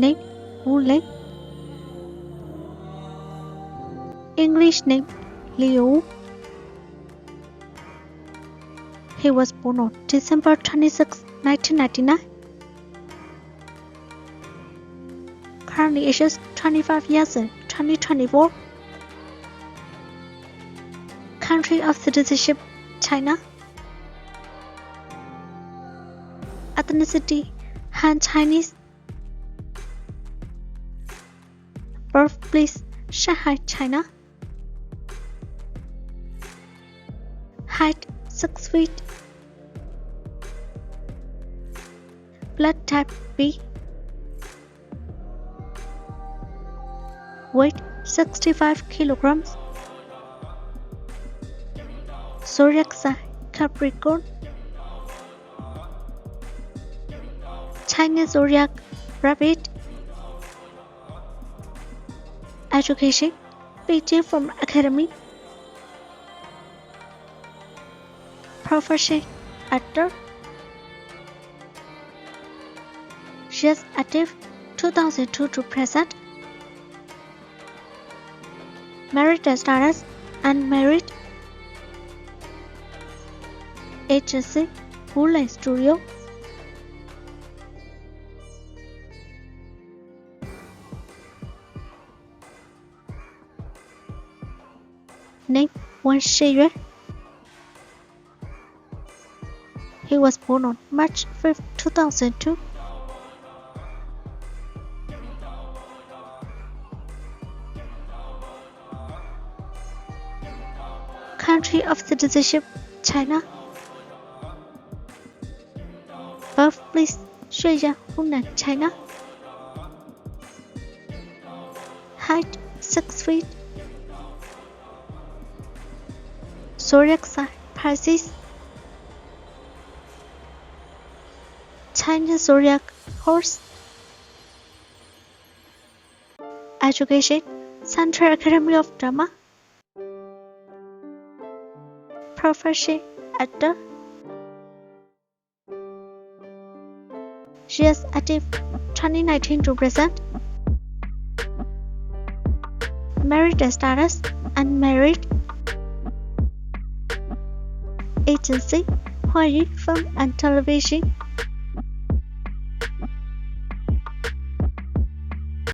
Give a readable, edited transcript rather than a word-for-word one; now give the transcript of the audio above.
name Wu Lei. English name Liu. He was born on December 26, 1999. Currently ages 25 years in 2024. Country of citizenship China. Ethnicity Han Chinese. Birthplace Shanghai, China. Height 6 feet. Blood type B. Weight 65 kilograms. Zodiac sign Capricorn. Chinese zodiac Rabbit. Education Beijing from Academy. Profession Actor. She is active 2002 to present. Married status unmarried. Agency Wu Lei Studio. Name Wang Shiyue. He was born on March 5, 2002. Country of citizenship China. Birthplace Xueyang, Hunan, China. Height 6 feet. Zodiac sign Pisces. Chinese zodiac Horse. Education Central Academy of Drama. Profession Actor. She is active 2019 to present. Married status unmarried. Agency Huayi Film and Television.